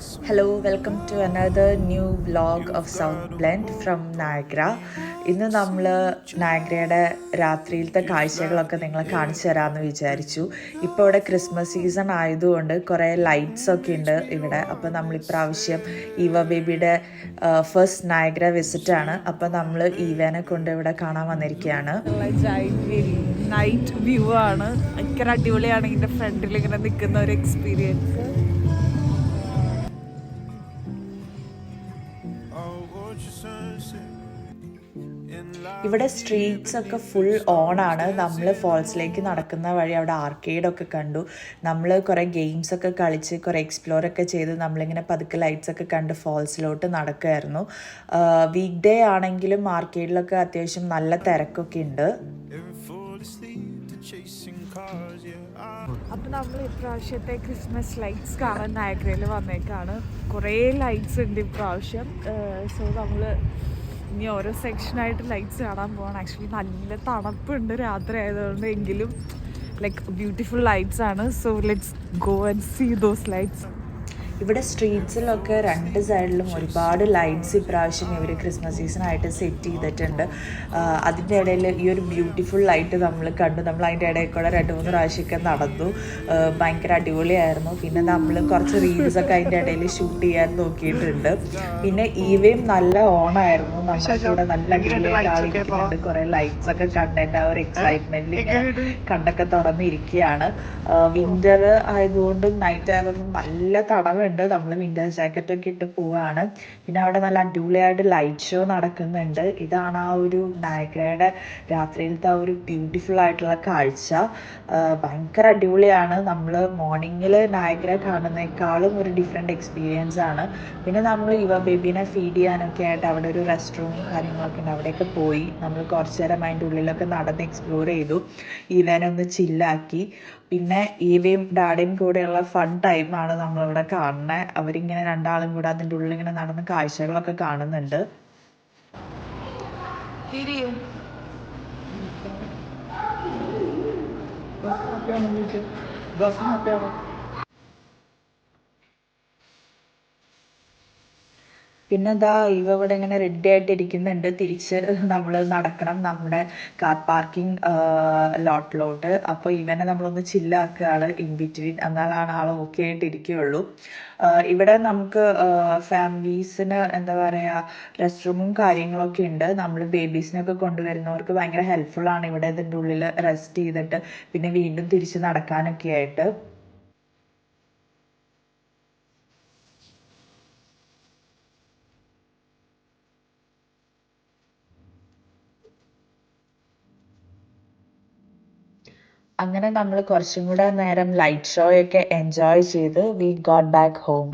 Hello, welcome to another new vlog of South Blend from Niagara. ഇന്ന് നമ്മൾ നയഗ്രയുടെ രാത്രിയിലത്തെ കാഴ്ചകളൊക്കെ നിങ്ങളെ കാണിച്ചു തരാമെന്ന് വിചാരിച്ചു. ഇപ്പോൾ ഇവിടെ ക്രിസ്മസ് സീസൺ ആയതുകൊണ്ട് കുറേ ലൈറ്റ്സ് ഒക്കെ ഉണ്ട് ഇവിടെ. അപ്പോൾ നമ്മൾ ഇപ്രാവശ്യം ഈവ ബേബിയുടെ ഫസ്റ്റ് നയഗ്ര വിസിറ്റ് ആണ്. അപ്പോൾ നമ്മൾ ഈവേനെ കൊണ്ട് ഇവിടെ കാണാൻ വന്നിരിക്കുകയാണ്. നൈറ്റ് വ്യൂ ആണ്, ഭയങ്കര അടിപൊളിയാണ്. ഇതിൻ്റെ ഫ്രണ്ടിൽ ഇങ്ങനെ നിൽക്കുന്ന ഒരു എക്സ്പീരിയൻസ്. ഇവിടെ സ്ട്രീറ്റ്സ് ഒക്കെ ഫുൾ ഓണാണ്. നമ്മൾ ഫോൾസിലേക്ക് നടക്കുന്ന വഴി അവിടെ ആർക്കേഡൊക്കെ കണ്ടു. നമ്മൾ കുറേ ഗെയിംസ് ഒക്കെ കളിച്ച് കുറേ എക്സ്പ്ലോർ ഒക്കെ ചെയ്ത് നമ്മളിങ്ങനെ പതുക്കെ ലൈറ്റ്സ് ഒക്കെ കണ്ട് ഫോൾസിലോട്ട് നടക്കുമായിരുന്നു. വീക്ക് ഡേ ആണെങ്കിലും ആർക്കേഡിലൊക്കെ അത്യാവശ്യം നല്ല തിരക്കൊക്കെ ഉണ്ട്. അപ്പം നമ്മൾ ഇപ്രാവശ്യത്തെ ക്രിസ്മസ് ലൈറ്റ്സ് കാണാൻ നയഗ്രയിൽ വന്നേക്കാണ്. കുറേ ലൈറ്റ്സ് ഉണ്ട് ഇപ്രാവശ്യം. സോ നമ്മൾ ഇനി ഓരോ സെക്ഷനായിട്ട് ലൈറ്റ്സ് കാണാൻ പോകണം. ആക്ച്വലി നല്ല തണുപ്പുണ്ട് രാത്രി ആയതുകൊണ്ട്, എങ്കിലും ലൈക്ക് ബ്യൂട്ടിഫുൾ ലൈറ്റ്സ് ആണ്. So let's go and see those lights. ഇവിടെ സ്ട്രീറ്റ്സിലൊക്കെ രണ്ട് സൈഡിലും ഒരുപാട് ലൈറ്റ്സ് ഇപ്രാവശ്യം ഇവർ ക്രിസ്മസ് സീസണായിട്ട് സെറ്റ് ചെയ്തിട്ടുണ്ട്. അതിൻ്റെ ഇടയിൽ ഈ ഒരു ബ്യൂട്ടിഫുൾ ലൈറ്റ് നമ്മൾ കണ്ടു. നമ്മൾ അതിൻ്റെ ഇടയിൽ കൂടെ 2-3 പ്രാവശ്യമൊക്കെ നടന്നു. ഭയങ്കര അടിപൊളിയായിരുന്നു. പിന്നെ നമ്മൾ കുറച്ച് റീൽസൊക്കെ അതിൻ്റെ ഇടയിൽ ഷൂട്ട് ചെയ്യാൻ നോക്കിയിട്ടുണ്ട്. പിന്നെ ഈവയും നല്ല ഓണായിരുന്നു. നമ്മളിവിടെ നല്ല അടിപൊളിയായിട്ട് ആളിരിക്കുന്നുണ്ട്. കുറേ ലൈറ്റ്സ് ഒക്കെ കണ്ടതിൻ്റെ ആ ഒരു എക്സൈറ്റ്മെൻറ്റിൽ കണ്ടൊക്കെ തുറന്നിരിക്കുകയാണ്. വിൻ്റർ ആയതുകൊണ്ട് നൈറ്റ് ആയതുകൊണ്ട് നല്ല തണവുണ്ട്. നമ്മൾ വിൻ്റർ ജാക്കറ്റ് ഒക്കെ ഇട്ട് പോവാണ്. പിന്നെ അവിടെ നല്ല അടിപൊളിയായിട്ട് ലൈറ്റ് ഷോ നടക്കുന്നുണ്ട്. ഇതാണ് ആ ഒരു നയഗ്രയുടെ രാത്രിയിലത്തെ ആ ഒരു ബ്യൂട്ടിഫുൾ ആയിട്ടുള്ള കാഴ്ച. ഭയങ്കര അടിപൊളിയാണ്. നമ്മൾ മോർണിംഗിൽ നയഗ്ര കാണുന്നേക്കാളും ഒരു ഡിഫറെൻറ്റ് എക്സ്പീരിയൻസ് ആണ്. പിന്നെ നമ്മൾ യുവ ബേബീനെ ഫീഡ് ചെയ്യാനൊക്കെ ആയിട്ട് അവിടെ ഒരു റെസ്റ്റോറൻറ്റും കാര്യങ്ങളൊക്കെ ഉണ്ട്. അവിടെയൊക്കെ പോയി നമ്മൾ കുറച്ച് നേരം അതിൻ്റെ ഉള്ളിലൊക്കെ നടന്ന് എക്സ്പ്ലോർ ചെയ്തു. ഈവനൊന്ന് ചില്ലാക്കി. പിന്നെ ഈവയും ഡാഡിയും കൂടെയുള്ള ഫൺ ടൈമാണ് നമ്മളിവിടെ കാണുന്നത്. അവരിങ്ങനെ രണ്ടാളും കൂടെ അതിൻ്റെ ഉള്ളിൽ ഇങ്ങനെ നടന്ന് കാഴ്ചകളൊക്കെ കാണുന്നുണ്ട്. പിന്നെ ഇതാ ഇവ ഇവിടെ ഇങ്ങനെ റെഡി ആയിട്ട് ഇരിക്കുന്നുണ്ട്. തിരിച്ച് നമ്മൾ നടക്കണം നമ്മുടെ കാർ പാർക്കിംഗ് ലോട്ടിലോട്ട്. അപ്പോൾ ഇവനെ നമ്മളൊന്ന് ചില്ലാക്കുകയാണ് ഇൻ ബിറ്റ്വീൻ. എന്നാലാണ് ആൾ ഓക്കെ ആയിട്ട് ഇരിക്കുകയുള്ളൂ. ഇവിടെ നമുക്ക് ഫാമിലീസിന് എന്താ പറയുക, റെസ്റ്റ് റൂമും കാര്യങ്ങളൊക്കെ ഉണ്ട്. നമ്മൾ ബേബീസിനൊക്കെ കൊണ്ടുവരുന്നവർക്ക് ഭയങ്കര ഹെൽപ്ഫുള്ളാണ് ഇവിടെ ഇതിൻ്റെ ഉള്ളിൽ റെസ്റ്റ് ചെയ്തിട്ട് പിന്നെ വീണ്ടും തിരിച്ച് നടക്കാനൊക്കെ ആയിട്ട്. അങ്ങനെ നമ്മൾ കുറച്ചും കൂടെ നേരം ലൈറ്റ് ഷോ ഒക്കെ എൻജോയ് ചെയ്ത് വി ഗോട്ട് ബാക്ക് ഹോം.